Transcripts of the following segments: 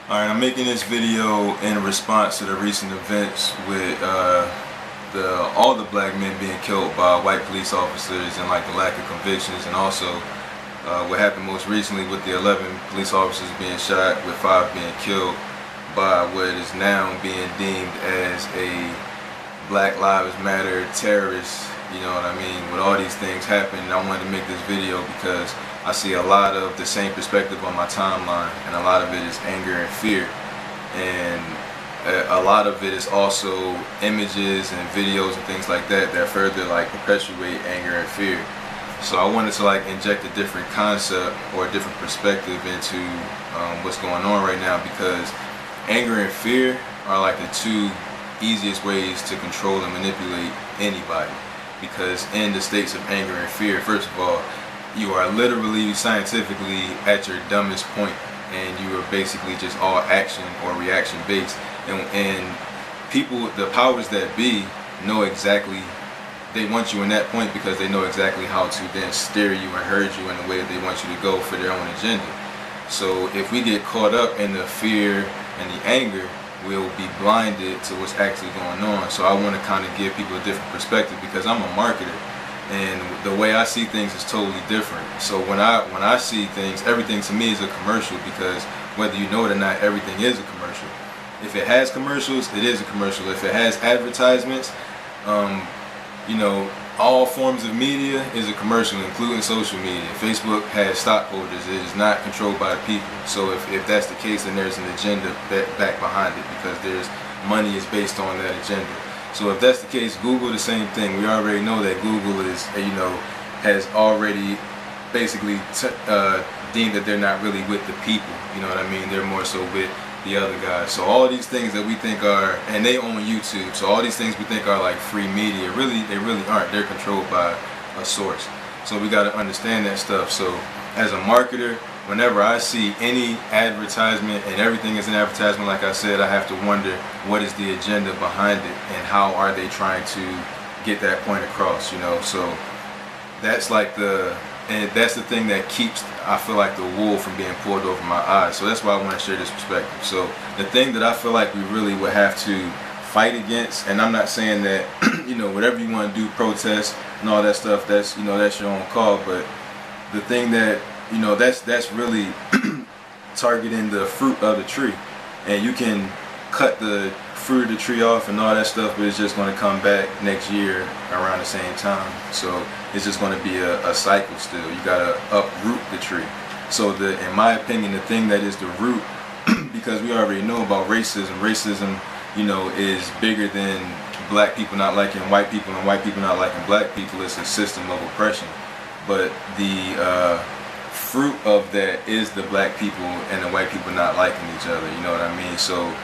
Alright, I'm making this video in response to the recent events with all the black men being killed by white police officers and like the lack of convictions, and also what happened most recently with the 11 police officers being shot, with 5 being killed by what is now being deemed as a Black Lives Matter terrorist. You know what I mean? With all these things happening, I wanted to make this video because I see a lot of the same perspective on my timeline, and a lot of it is anger and fear, and a lot of it is also images and videos and things like that that further like perpetuate anger and fear. So I wanted to like inject a different concept or a different perspective into what's going on right now, because anger and fear are like the two easiest ways to control and manipulate anybody. Because in the states of anger and fear, first of all, you are literally scientifically at your dumbest point, and you are basically just all action or reaction based, and people, the powers that be, know exactly, they want you in that point because they know exactly how to then steer you and herd you in the way that they want you to go for their own agenda. So if we get caught up in the fear and the anger, we'll be blinded to what's actually going on. So I want to kind of give people a different perspective, because I'm a marketer, and the way I see things is totally different. So when I see things, everything to me is a commercial, because whether you know it or not, everything is a commercial. If it has commercials, it is a commercial. If it has advertisements, you know, all forms of media is a commercial, including social media. Facebook has stockholders. It is not controlled by the people. So if that's the case, then there's an agenda back behind it, because there's money is based on that agenda. So if that's the case, Google, the same thing. We already know that Google is, you know, has already basically deemed that they're not really with the people. You know what I mean? They're more so with the other guys. So all these things that we think are, and they own YouTube, so all these things we think are like free media, they really aren't. They're controlled by a source. So we got to understand that stuff. So as a marketer, whenever I see any advertisement, and everything is an advertisement, like I said, I have to wonder what is the agenda behind it, and how are they trying to get that point across, you know. So that's like and that's the thing that keeps, I feel like, the wool from being pulled over my eyes. So that's why I want to share this perspective. So the thing that I feel like we really would have to fight against, and I'm not saying that, you know, whatever you want to do, protest and all that stuff, that's, you know, that's your own call, but the thing that, you know, that's really targeting the fruit of the tree. And you can cut the fruit of the tree off and all that stuff, but it's just going to come back next year around the same time. So it's just going to be a cycle still. You got to uproot the tree. So in my opinion, the thing that is the root, because we already know about racism, you know, is bigger than black people not liking white people and white people not liking black people. It's a system of oppression. But the fruit of that is the black people and the white people not liking each other. You know what I mean? So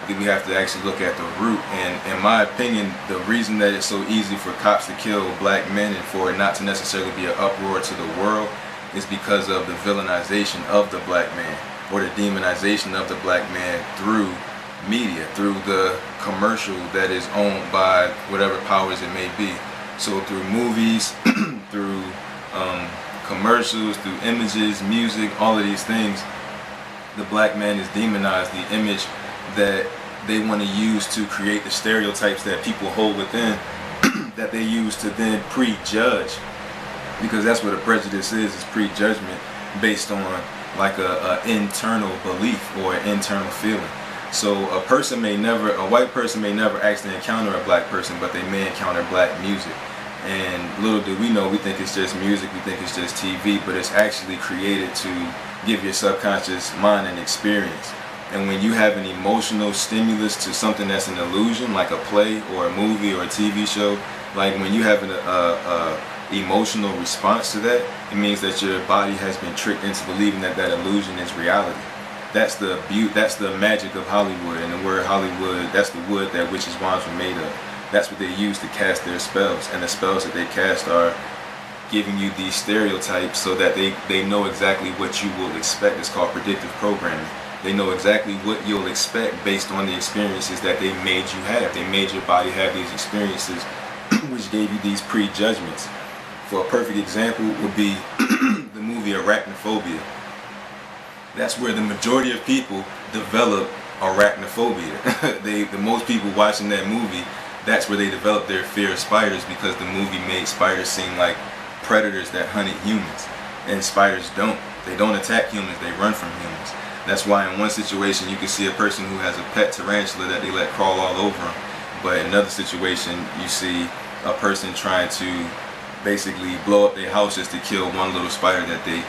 we have to actually look at the root. And in my opinion, the reason that it's so easy for cops to kill black men and for it not to necessarily be an uproar to the world is because of the villainization of the black man, or the demonization of the black man through media, through the commercial that is owned by whatever powers it may be. So through movies, through commercials, through images, music, all of these things, the black man is demonized. The image that they want to use to create the stereotypes that people hold within, that they use to then prejudge, because that's what a prejudice is prejudgment based on like a internal belief or an internal feeling. So a white person may never actually encounter a black person, but they may encounter black music. And little do we know, we think it's just music, we think it's just TV, but it's actually created to give your subconscious mind an experience. And when you have an emotional stimulus to something that's an illusion, like a play or a movie or a TV show, like when you have an emotional response to that, it means that your body has been tricked into believing that that illusion is reality. That's the beauty, that's the magic of Hollywood. And the word Hollywood, that's the wood that witches' wands were made of. That's what they use to cast their spells. And the spells that they cast are giving you these stereotypes so that they know exactly what you will expect. It's called predictive programming. They know exactly what you'll expect based on the experiences that they made you have. They made your body have these experiences which gave you these prejudgments. For a perfect example would be the movie Arachnophobia. That's where the majority of people develop arachnophobia. The most people watching that movie, that's where they develop their fear of spiders, because the movie made spiders seem like predators that hunted humans, and spiders don't. They don't attack humans, they run from humans. That's why in one situation you can see a person who has a pet tarantula that they let crawl all over them, but in another situation you see a person trying to basically blow up their house just to kill one little spider that they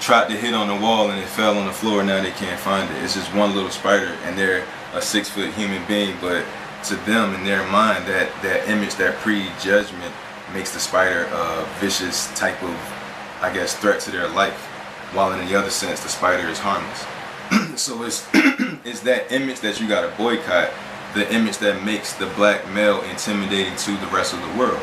tried to hit on the wall and it fell on the floor. Now they can't find it. It's just one little spider, and they're a 6-foot human being, but to them, in their mind, that image, that prejudgment makes the spider a vicious type of, I guess, threat to their life, while in the other sense the spider is harmless. So it's it's that image that you gotta boycott, the image that makes the black male intimidating to the rest of the world.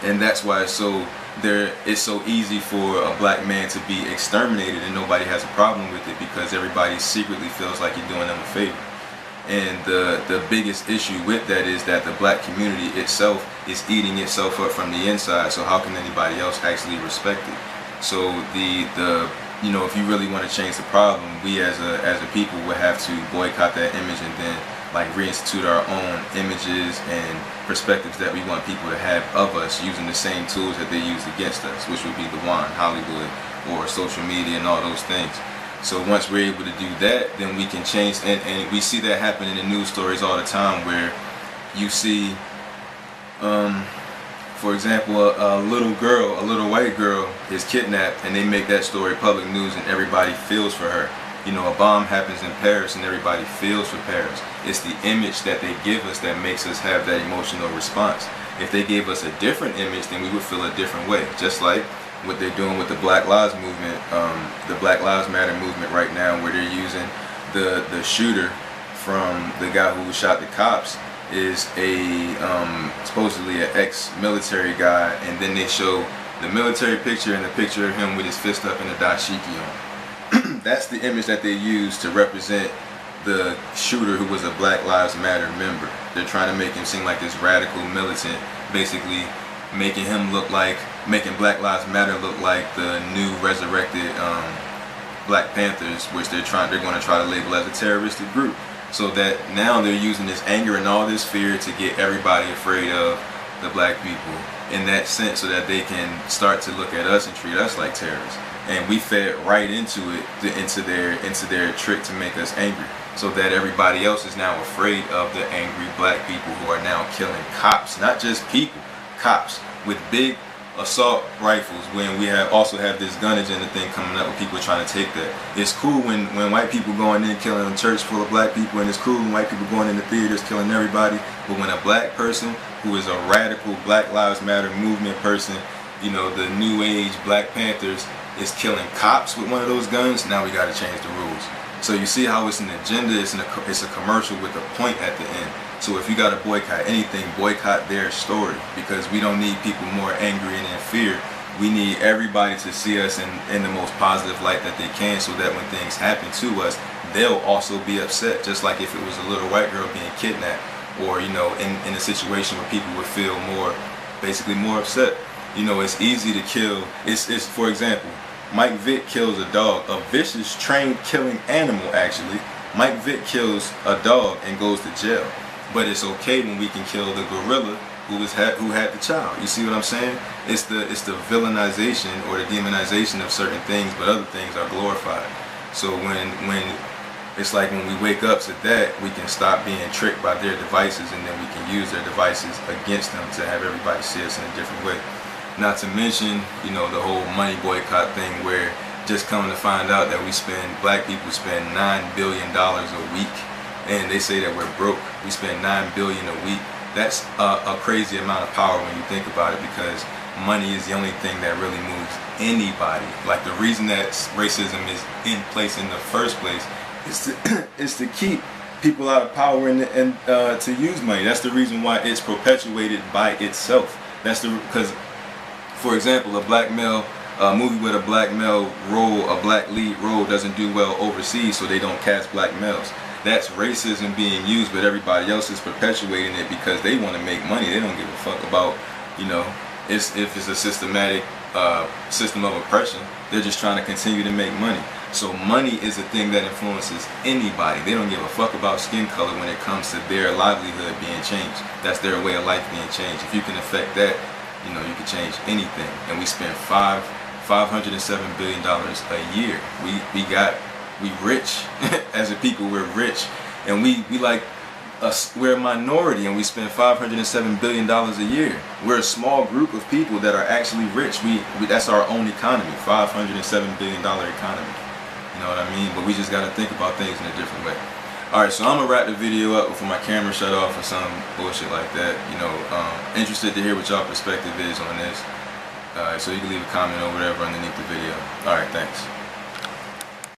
And that's why it's so easy for a black man to be exterminated and nobody has a problem with it, because everybody secretly feels like you're doing them a favor. And the biggest issue with that is that the black community itself is eating itself up from the inside, so how can anybody else actually respect it? So you know, if you really want to change the problem, we as a people would have to boycott that image, and then like reinstitute our own images and perspectives that we want people to have of us, using the same tools that they use against us, which would be the wine, Hollywood, or social media, and all those things. So once we're able to do that, then we can change, and we see that happen in the news stories all the time, where you see, for example, a little girl, a little white girl is kidnapped, and they make that story public news, and everybody feels for her. You know, a bomb happens in Paris and everybody feels for Paris. It's the image that they give us that makes us have that emotional response. If they gave us a different image, then we would feel a different way. Just like what they're doing with the Black Lives movement, the Black Lives Matter movement right now, where they're using the shooter from the guy who shot the cops is supposedly an ex-military guy, and then they show the military picture and the picture of him with his fist up and a dashiki on. That's the image that they use to represent the shooter, who was a Black Lives Matter member. They're trying to make him seem like this radical militant, basically making Black Lives Matter look like the new resurrected Black Panthers, which they're going to try to label as a terroristic group. So that now they're using this anger and all this fear to get everybody afraid of the black people in that sense, so that they can start to look at us and treat us like terrorists. And we fed right into it, into their trick to make us angry, so that everybody else is now afraid of the angry black people who are now killing cops, not just people, cops with big assault rifles, when we also have this gun agenda thing coming up with people trying to take that. It's cool when white people going in killing a church full of black people, and it's cool when white people going into theaters killing everybody, but when a black person who is a radical Black Lives Matter movement person, you know, the new age Black Panthers, is killing cops with one of those guns, now we got to change the rules. So you see how it's an agenda, it's a commercial with a point at the end. So if you got to boycott anything, boycott their story, because we don't need people more angry and in fear. We need everybody to see us in the most positive light that they can, so that when things happen to us, they'll also be upset, just like if it was a little white girl being kidnapped, or, you know, in a situation where people would feel basically more upset. You know, it's easy to kill. It's for example, Mike Vick kills a dog, a vicious trained killing animal actually. Mike Vick kills a dog and goes to jail. But it's okay when we can kill the gorilla who had the child. You see what I'm saying? It's the villainization or the demonization of certain things, but other things are glorified. So when it's like when we wake up to that, we can stop being tricked by their devices, and then we can use their devices against them to have everybody see us in a different way. Not to mention, you know, the whole money boycott thing, where just coming to find out that black people spend $9 billion a week, and they say that we're broke. We spend $9 billion a week. That's a crazy amount of power when you think about it, because money is the only thing that really moves anybody. Like, the reason that racism is in place in the first place is to keep people out of power and to use money. That's the reason why it's perpetuated by itself. Because, for example, a movie with a black male role, a black lead role, doesn't do well overseas, so they don't cast black males. That's racism being used, but everybody else is perpetuating it because they want to make money. They don't give a fuck about, you know, if it's a systematic system of oppression. They're just trying to continue to make money. So money is a thing that influences anybody. They don't give a fuck about skin color when it comes to their livelihood being changed. That's their way of life being changed. If you can affect that, you know, you can change anything. And we spend $507 billion a year. We rich as a people. We're rich, and we're a minority, and we spend $507 billion a year. We're a small group of people that are actually rich. That's our own economy, $507 billion economy. You know what I mean? But we just got to think about things in a different way. Alright, so I'm going to wrap the video up before my camera shut off or some bullshit like that. You know, interested to hear what y'all perspective is on this. So you can leave a comment or whatever underneath the video. Alright, thanks.